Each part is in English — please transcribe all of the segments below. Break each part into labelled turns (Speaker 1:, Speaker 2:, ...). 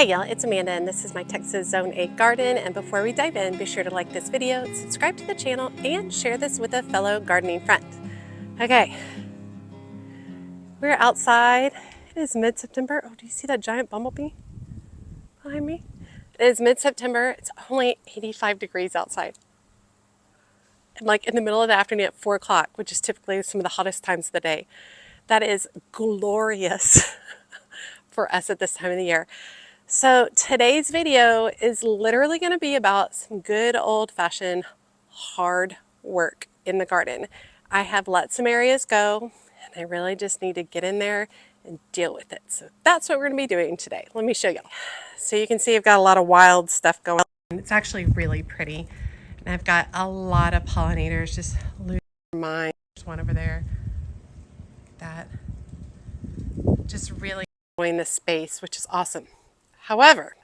Speaker 1: Hey y'all, it's Amanda and this is my Texas Zone 8 garden, and before we dive in, be sure to like this video, subscribe to the channel, and share this with a fellow gardening friend. Okay, we're outside. It is mid-September. Oh, do you see that giant bumblebee behind me? It is mid-September. It's only 85 degrees outside. And like in the middle of the afternoon at 4 o'clock, which is typically some of the hottest times of the day. That is glorious for us at this time of the year. So today's video is literally going to be about some good old-fashioned hard work in the garden. I have let some areas go and I really just need to get in there and deal with it. So that's what we're going to be doing today. Let me show you. So you can see I've got a lot of wild stuff going on. It's actually really pretty. And I've got a lot of pollinators just losing their mind. There's one over there. That just really enjoying the space, which is awesome. However,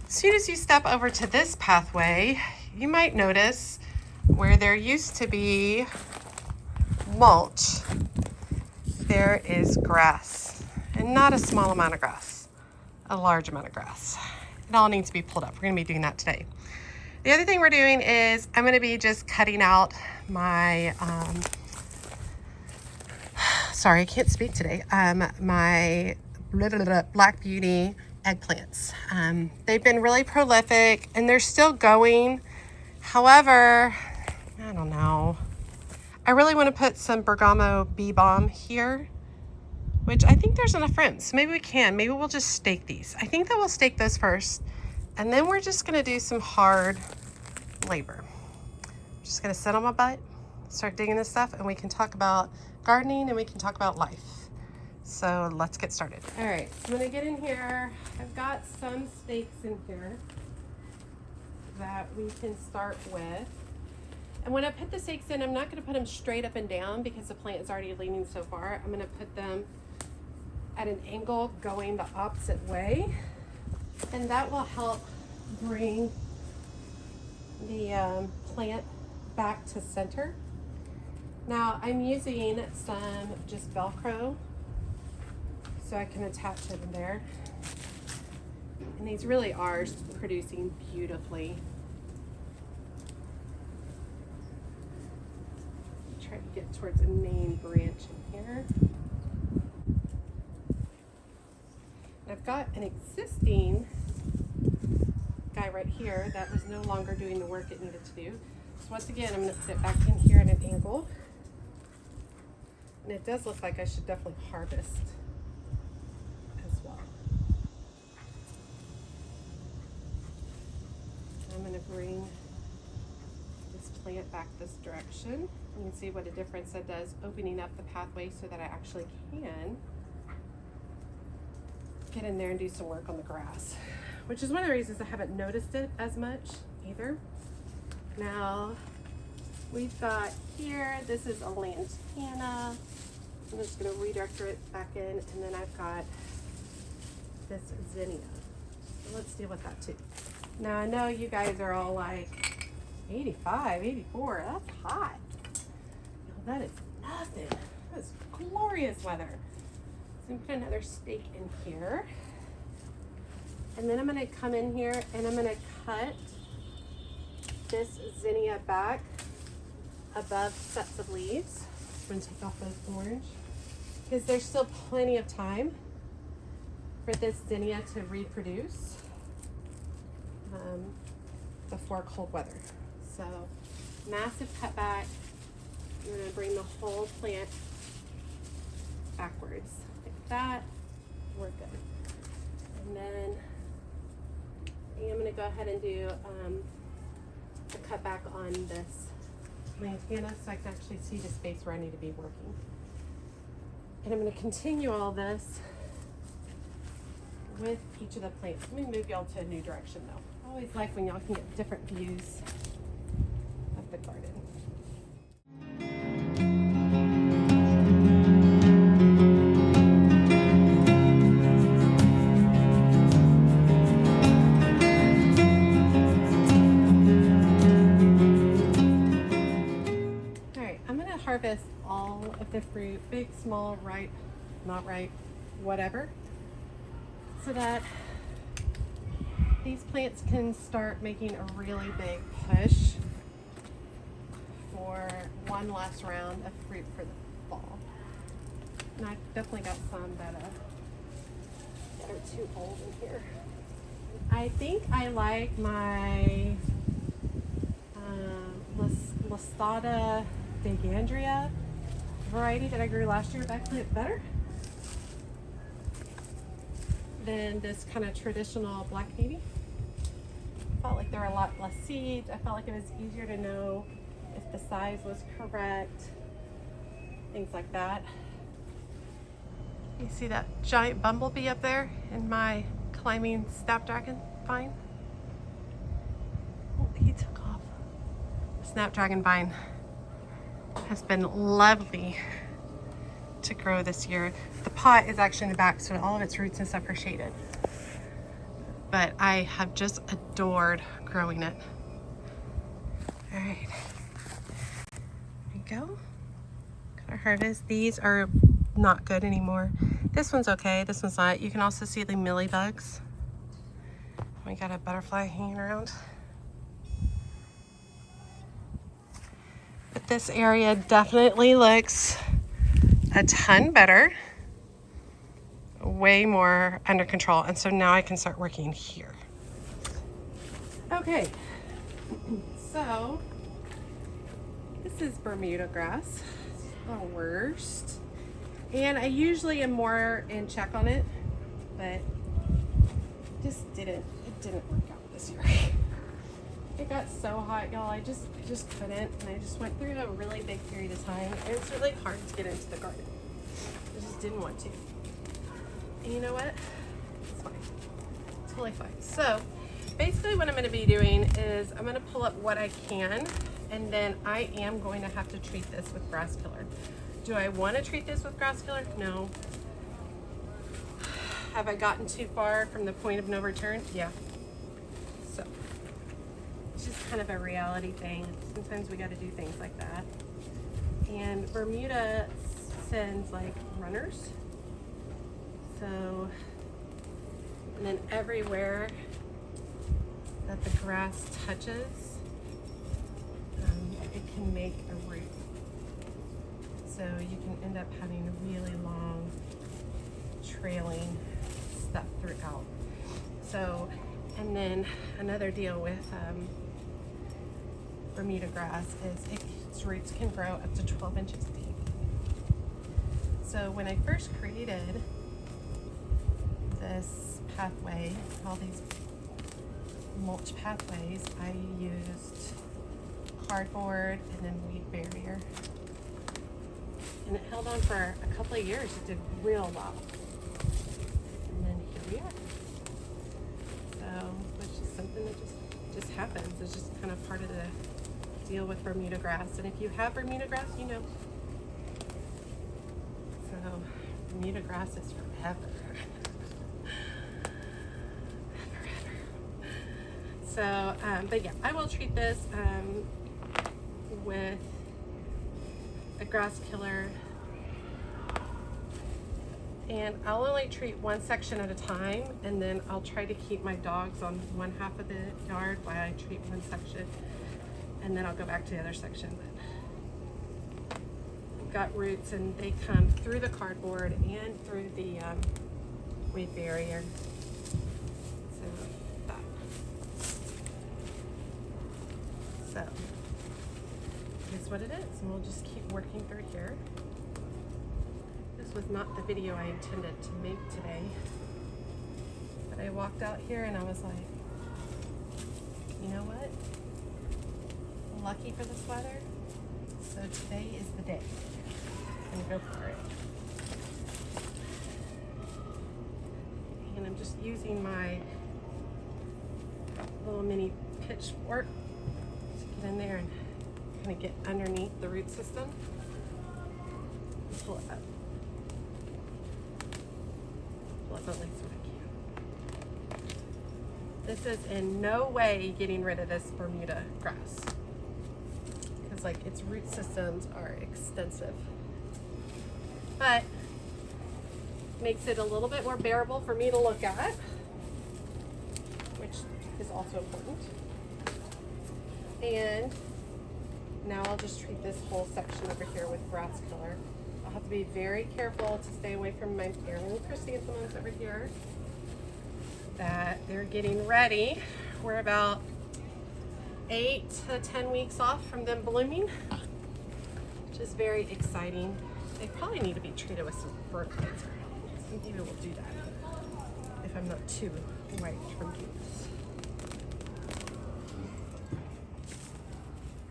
Speaker 1: as soon as you step over to this pathway, you might notice where there used to be mulch, there is grass, and not a small amount of grass, a large amount of grass. It all needs to be pulled up. We're going to be doing that today. The other thing we're doing is I'm going to be just cutting out my, sorry, I can't speak today, my Black Beauty eggplants. They've been really prolific and they're still going. However, I don't know. I really want to put some bergamot bee balm here, which I think there's enough room. So maybe we can. Maybe we'll just stake these. I think that we'll stake those first. And then we're just going to do some hard labor. I'm just going to sit on my butt, start digging this stuff, and we can talk about gardening and we can talk about life. So let's get started. All right, so I'm gonna get in here. I've got some stakes in here that we can start with. And when I put the stakes in, I'm not gonna put them straight up and down because the plant is already leaning so far. I'm gonna put them at an angle going the opposite way. And that will help bring the plant back to center. Now I'm using some just Velcro so I can attach it in there. And these really are producing beautifully. Try to get towards the main branch in here. And I've got an existing guy right here that was no longer doing the work it needed to do. So once again, I'm going to put it back in here at an angle. And it does look like I should definitely harvest as well. I'm going to bring this plant back this direction. You can see what a difference that does, opening up the pathway so that I actually can get in there and do some work on the grass, which is one of the reasons I haven't noticed it as much either. Now we've got here, this is a lantana. I'm just going to redirect it back in, and then I've got this zinnia. So let's deal with that too. Now I know you guys are all like 85, 84, that's hot. No, that is nothing. That is glorious weather. So I'm going to put another stake in here. And then I'm going to come in here and I'm going to cut this zinnia back above sets of leaves. I'm going to take off those orange because there's still plenty of time for this zinnia to reproduce before cold weather. So massive cutback. I'm going to bring the whole plant backwards like that. We're good. And then I'm going to go ahead and do a cutback on this lantana so I can actually see the space where I need to be working. And I'm going to continue all this with each of the plants. Let me move y'all to a new direction though. I always like when y'all can get different views of the garden. Harvest all of the fruit, big, small, ripe, not ripe, whatever, so that these plants can start making a really big push for one last round of fruit for the fall. And I've definitely got some that are too old in here. I think I like my Lastada Degandria variety that I grew last year of eggplant better than this kind of traditional black navy. Felt like there were a lot less seeds. I felt like it was easier to know if the size was correct, things like that. You see that giant bumblebee up there in my climbing snapdragon vine? Oh, he took off. The snapdragon vine has been lovely to grow this year. The pot is actually in the back, so all of its roots and stuff are shaded. But I have just adored growing it. All right, there you go. Gotta harvest. These are not good anymore. This one's okay, this one's not. You can also see the mealybugs. We got a butterfly hanging around. But this area definitely looks a ton better, way more under control. And so now I can start working here. Okay, so this is Bermuda grass. It's the worst. And I usually am more in check on it, but it didn't work out this year. It got so hot, y'all. I just couldn't, and I just went through a really big period of time. And it's really hard to get into the garden. I just didn't want to. And you know what? It's fine. Totally fine. So basically what I'm going to be doing is I'm going to pull up what I can, and then I am going to have to treat this with grass killer. Do I want to treat this with grass killer? No. Have I gotten too far from the point of no return? Yeah. So it's just kind of a reality thing. Sometimes we got to do things like that. And Bermuda sends like runners. So, and then everywhere that the grass touches, it can make a root. So you can end up having a really long trailing stuff throughout. So, and then another deal with Bermuda grass is its roots can grow up to 12 inches deep. So when I first created this pathway, all these mulch pathways, I used cardboard and then weed barrier. And it held on for a couple of years. It did real well. And then here we are. So it's just something that just happens. It's just kind of part of the deal with Bermuda grass. And if you have Bermuda grass, you know. So Bermuda grass is forever. Forever. So, but yeah, I will treat this with a grass killer, and I'll only treat one section at a time, and then I'll try to keep my dogs on one half of the yard while I treat one section, and then I'll go back to the other section. But I've got roots, and they come through the cardboard and through the weed barrier. So that. Is what it is, and we'll just keep working through here. This was not the video I intended to make today, but I walked out here and I was like, you know what? Lucky for this weather, so today is the day, and go for it. And I'm just using my little mini pitchfork to get in there and kind of get underneath the root system and pull it up. Pull up at least what I can. This is in no way getting rid of this Bermuda grass, because like its root systems are extensive, but makes it a little bit more bearable for me to look at, which is also important. And now I'll just treat this whole section over here with grass killer. I'll have to be very careful to stay away from my heirloom chrysanthemums over here, that they're getting ready. We're about 8 to 10 weeks off from them blooming, which is very exciting. They probably need to be treated with some fertilizer. So maybe we'll do that if I'm not too white from doing this.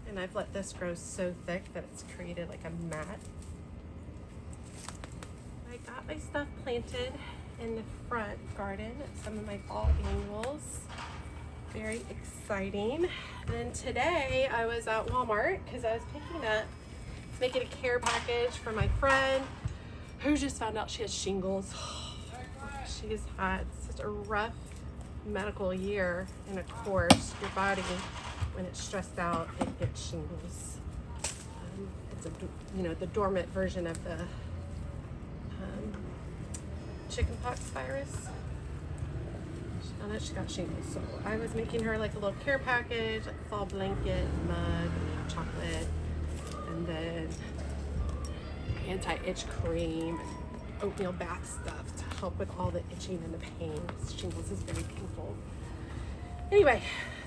Speaker 1: And I've let this grow so thick that it's created like a mat. I got my stuff planted in the front garden, some of my fall annuals. Very exciting. And then today I was at Walmart because I was making a care package for my friend who just found out she has shingles. She's had such a rough medical year, and of course your body, when it's stressed out, it gets shingles. It's the dormant version of the chickenpox virus. Now that she got shingles, so I was making her like a little care package, like a fall blanket, mug, chocolate, and then anti-itch cream and oatmeal bath stuff to help with all the itching and the pain. Shingles is very painful. Anyway,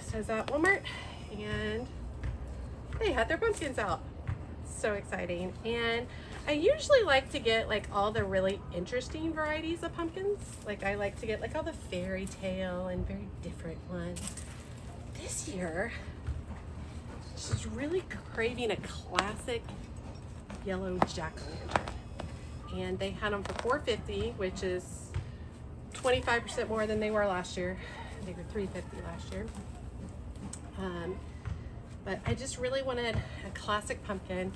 Speaker 1: so I was at Walmart and they had their pumpkins out. So exciting. And I usually like to get like all the really interesting varieties of pumpkins. Like I like to get like all the fairy tale and very different ones. This year, she's really craving a classic yellow jack-o'-lantern. And they had them for $4.50, which is 25% more than they were last year. They were $3.50 last year. But I just really wanted a classic pumpkin.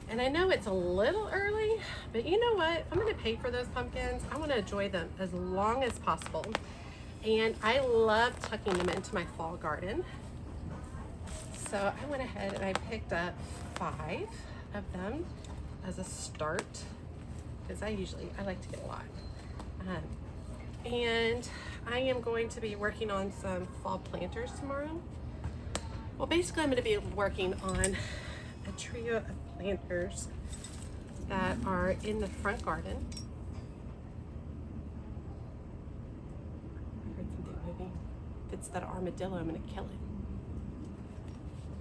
Speaker 1: And I know it's a little early, but you know what? I'm gonna pay for those pumpkins. I wanna enjoy them as long as possible. And I love tucking them into my fall garden. So I went ahead and I picked up 5 of them as a start, because I like to get a lot. And I am going to be working on some fall planters tomorrow. Well, basically I'm going to be working on a trio of planters that are in the front garden. I heard something moving. If it's that armadillo, I'm going to kill it.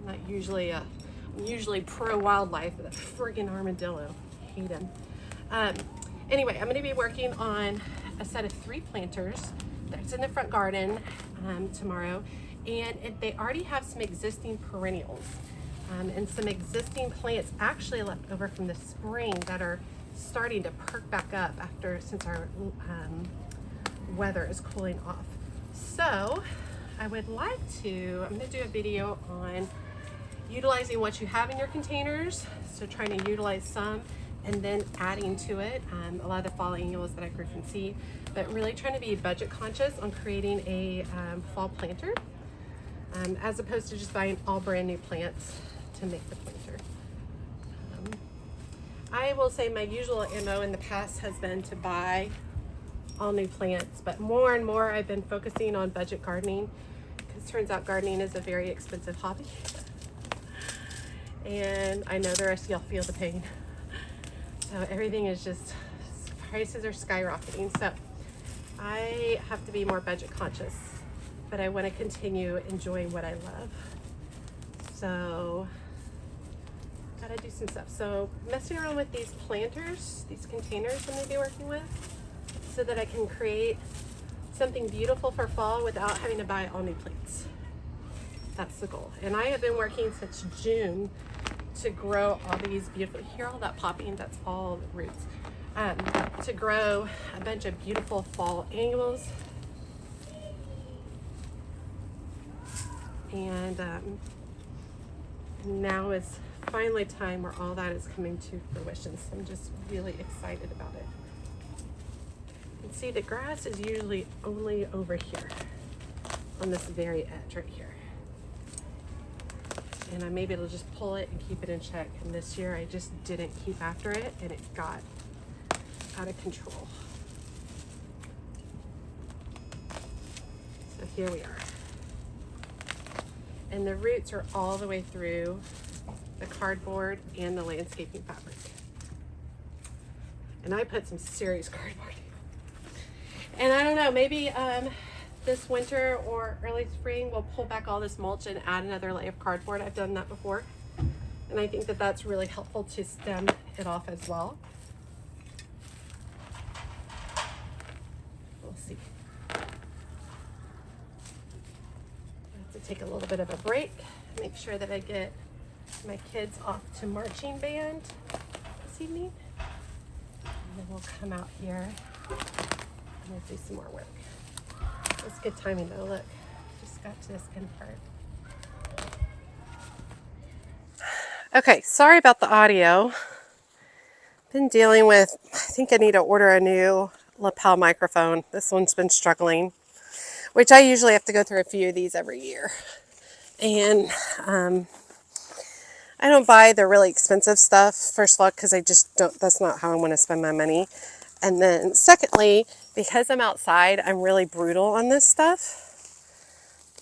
Speaker 1: I'm usually pro wildlife, but that friggin' armadillo, I hate him. Anyway, I'm going to be working on a set of 3 planters that's in the front garden tomorrow. And they already have some existing perennials and some existing plants actually left over from the spring that are starting to perk back up since our weather is cooling off. So I'm going to do a video on utilizing what you have in your containers. So trying to utilize some and then adding to it a lot of the fall annuals that I grew from seed, but really trying to be budget conscious on creating a fall planter. As opposed to just buying all brand new plants to make the planter. I will say my usual MO in the past has been to buy all new plants, but more and more I've been focusing on budget gardening, because it turns out gardening is a very expensive hobby. And I know the rest of y'all feel the pain. So everything is just, prices are skyrocketing. So I have to be more budget conscious, but I want to continue enjoying what I love. So gotta do some stuff. So messing around with these planters, these containers I'm going to be working with, so that I can create something beautiful for fall without having to buy all new plants. That's the goal. And I have been working since June to grow all these beautiful, hear all that popping? That's all the roots. To grow a bunch of beautiful fall annuals. And now is finally time where all that is coming to fruition. So I'm just really excited about it. You can see the grass is usually only over here on this very edge right here. And I may be able to just pull it and keep it in check. And this year I just didn't keep after it and it got out of control. So here we are. And the roots are all the way through the cardboard and the landscaping fabric. And I put some serious cardboard. And I don't know, maybe this winter or early spring we'll pull back all this mulch and add another layer of cardboard. I've done that before. And I think that that's really helpful to stem it off as well. We'll see. I have to take a little bit of a break, make sure that I get my kids off to marching band this evening. And then we'll come out here and we'll do some more work. It's good timing though, look. Just got to this end part. Okay, sorry about the audio. Been dealing with, I think I need to order a new lapel microphone. This one's been struggling, which I usually have to go through a few of these every year. And I don't buy the really expensive stuff, first of all, because I just don't, that's not how I want to spend my money. And then secondly, because I'm outside, I'm really brutal on this stuff.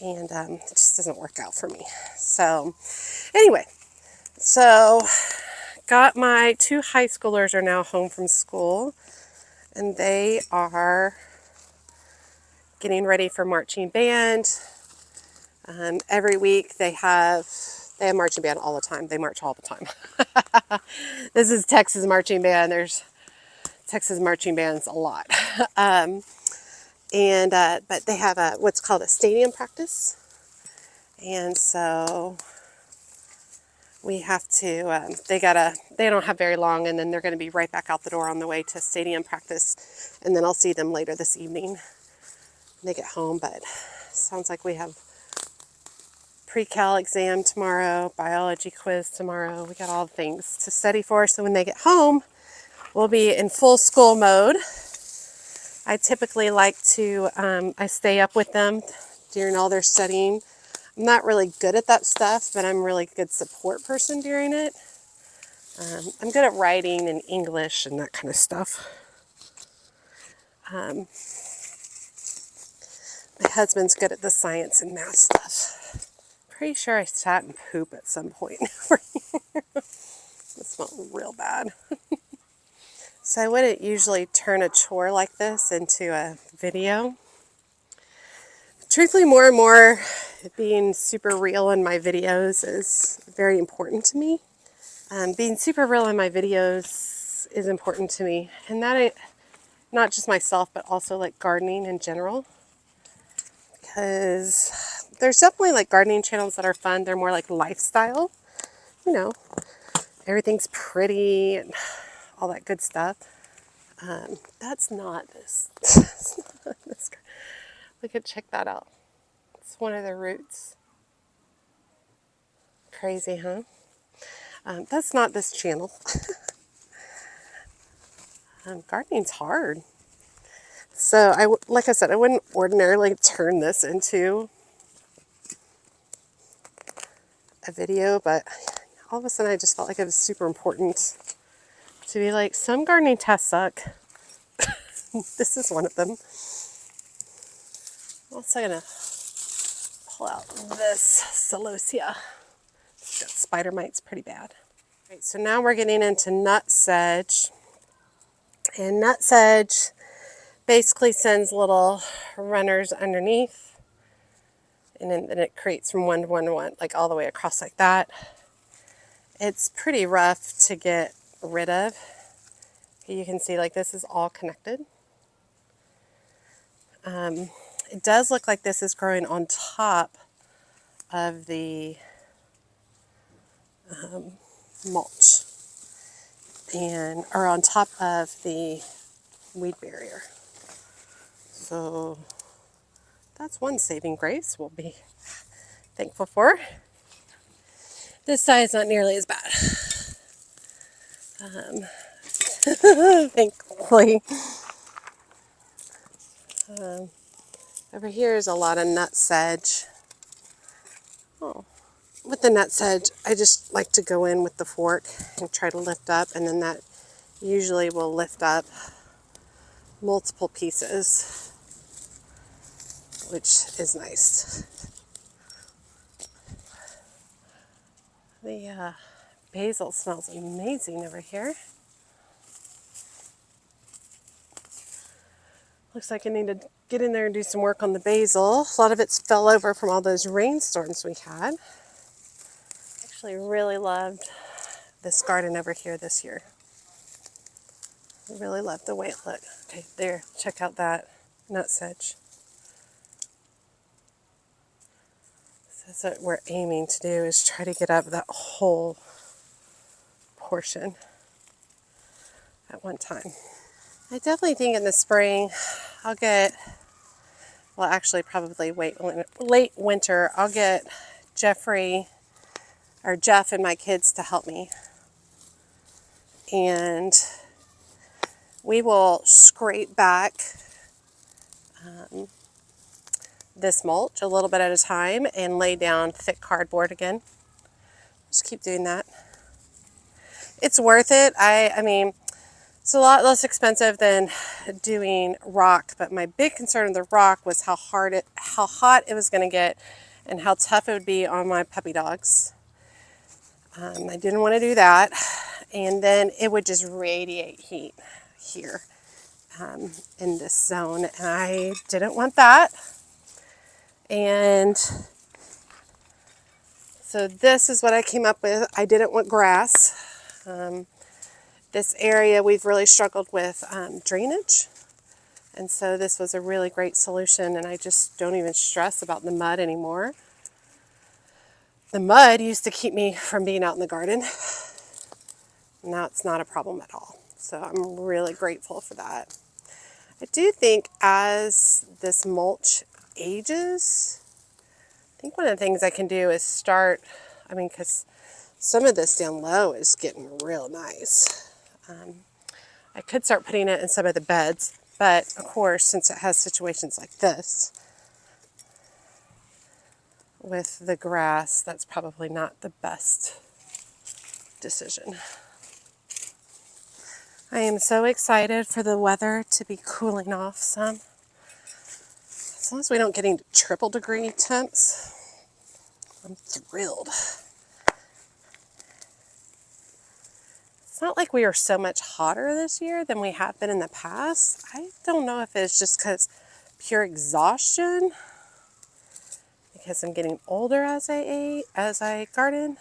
Speaker 1: And it just doesn't work out for me. So anyway, so got my 2 high schoolers are now home from school. And they are getting ready for marching band. Every week they have marching band all the time. They march all the time. This is Texas marching band. There's Texas marching bands a lot. But they have what's called a stadium practice. And so we have to, they don't have very long, and then they're going to be right back out the door on the way to stadium practice. And then I'll see them later this evening when they get home. But sounds like we have pre-cal exam tomorrow, biology quiz tomorrow. We got all the things to study for. So when they get home, we'll be in full school mode. I typically like to, I stay up with them during all their studying. I'm not really good at that stuff, but I'm a really good support person during it. I'm good at writing and English and that kind of stuff. My husband's good at the science and math stuff. Pretty sure I sat in poop at some point over here. It smelled real bad. So I wouldn't usually turn a chore like this into a video. Truthfully, more and more, being super real in my videos is very important to me. Being super real in my videos is important to me. And that ain't not just myself, but also like gardening in general. Because there's definitely like gardening channels that are fun. They're more like lifestyle. You know, everything's pretty and all that good stuff. That's not this. That's not this. Look at, check that out. It's one of the roots. Crazy, huh? That's not this channel. Gardening's hard. So like I said, I wouldn't ordinarily turn this into a video, but all of a sudden I just felt like it was super important to be like, some gardening tests suck. This is one of them. I'm also gonna pull out this celosia. It's got spider mites pretty bad. All right, so now we're getting into nut sedge. And nut sedge basically sends little runners underneath, and then it creates from one to one to one, like all the way across like that. It's pretty rough to get rid of. You can see like this is all connected. It does look like this is growing on top of the mulch or on top of the weed barrier. So that's one saving grace we'll be thankful for. This side's not nearly as bad. Thankfully. Over here is a lot of nut sedge. Oh. With the nut sedge, I just like to go in with the fork and try to lift up, and then that usually will lift up multiple pieces, which is nice. The basil smells amazing over here. Looks like I need to get in there and do some work on the basil. A lot of it's fell over from all those rainstorms we had. Actually really loved this garden over here this year. I really love the way it looked. Okay, there, check out that nut sedge. So that's what we're aiming to do, is try to get up that whole portion at one time. I definitely think in the spring I'll get, well actually probably late winter, I'll get Jeff and my kids to help me. And we will scrape back this mulch a little bit at a time and lay down thick cardboard again. Just keep doing that. It's worth it. I mean, it's a lot less expensive than doing rock, but my big concern with the rock was how hot it was going to get and how tough it would be on my puppy dogs. I didn't want to do that. And then it would just radiate heat here in this zone. And I didn't want that. And so this is what I came up with. I didn't want grass. This area we've really struggled with drainage. And so this was a really great solution, and I just don't even stress about the mud anymore. The mud used to keep me from being out in the garden. Now it's not a problem at all. So I'm really grateful for that. I do think as this mulch ages, I think one of the things I can do is start, because some of this down low is getting real nice. I could start putting it in some of the beds, but of course, since it has situations like this with the grass, that's probably not the best decision. I am so excited for the weather to be cooling off some. As long as we don't get into triple degree temps, I'm thrilled. It's not like we are so much hotter this year than we have been in the past. I don't know if it's just because pure exhaustion, because I'm getting older as I garden.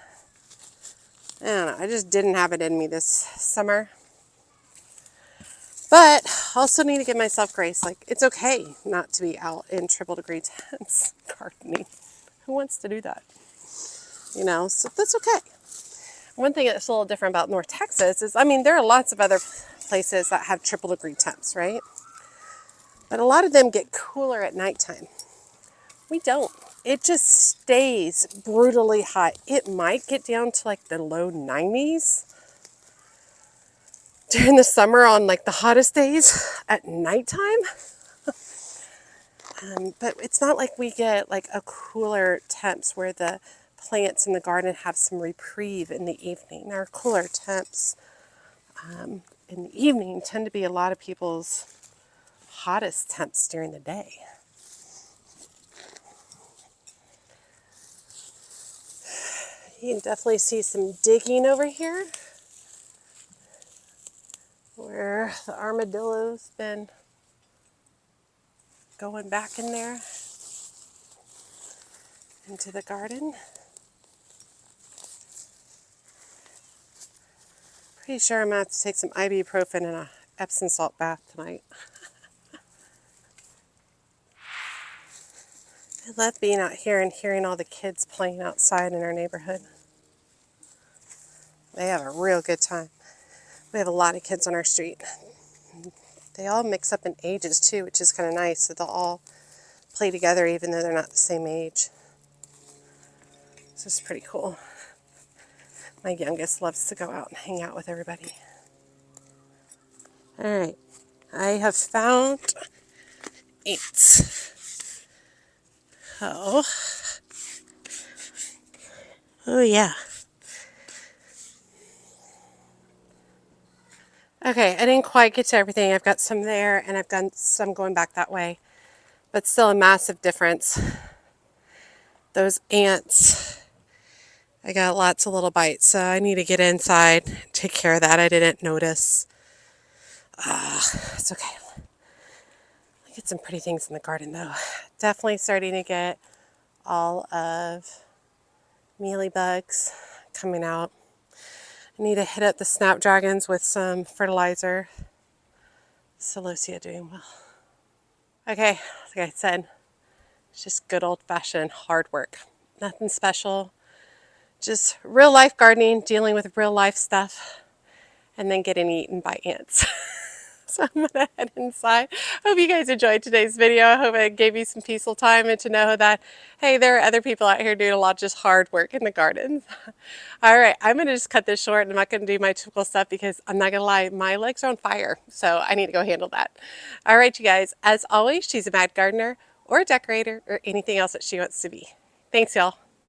Speaker 1: I don't know, I just didn't have it in me this summer. But also need to give myself grace. Like, it's okay not to be out in triple degree temps gardening. Who wants to do that? So that's okay. One thing that's a little different about North Texas is, there are lots of other places that have triple degree temps, right? But a lot of them get cooler at nighttime. We don't. It just stays brutally hot. It might get down to like the low 90s during the summer on like the hottest days at nighttime. But it's not like we get like a cooler temps where the plants in the garden have some reprieve in the evening. Our cooler temps in the evening tend to be a lot of people's hottest temps during the day. You can definitely see some digging over here where the armadillo's been going back in there into the garden. Pretty sure I'm going to have to take some ibuprofen and a Epsom salt bath tonight. I love being out here and hearing all the kids playing outside in our neighborhood. They have a real good time. We have a lot of kids on our street. They all mix up in ages too, which is kind of nice. So they'll all play together even though they're not the same age. This is pretty cool. My youngest loves to go out and hang out with everybody. All right, I have found ants. Oh yeah. Okay, I didn't quite get to everything. I've got some there and I've got some going back that way, but still a massive difference. Those ants I got lots of little bites, so I need to get inside, take care of that. I didn't notice. It's okay. Get some pretty things in the garden though. Definitely starting to get all of mealy bugs coming out. I need to hit up the snapdragons with some fertilizer. Celosia doing well. Okay, like I said, it's just good old-fashioned hard work. Nothing special. Just real life gardening, dealing with real life stuff, and then getting eaten by ants. So I'm gonna head inside. Hope you guys enjoyed today's video. I hope it gave you some peaceful time and to know that, hey, there are other people out here doing a lot of just hard work in the gardens. All right, I'm gonna just cut this short and I'm not gonna do my typical stuff because I'm not gonna lie, my legs are on fire. So I need to go handle that. All right, you guys, as always, she's a mad gardener or a decorator or anything else that she wants to be. Thanks, y'all.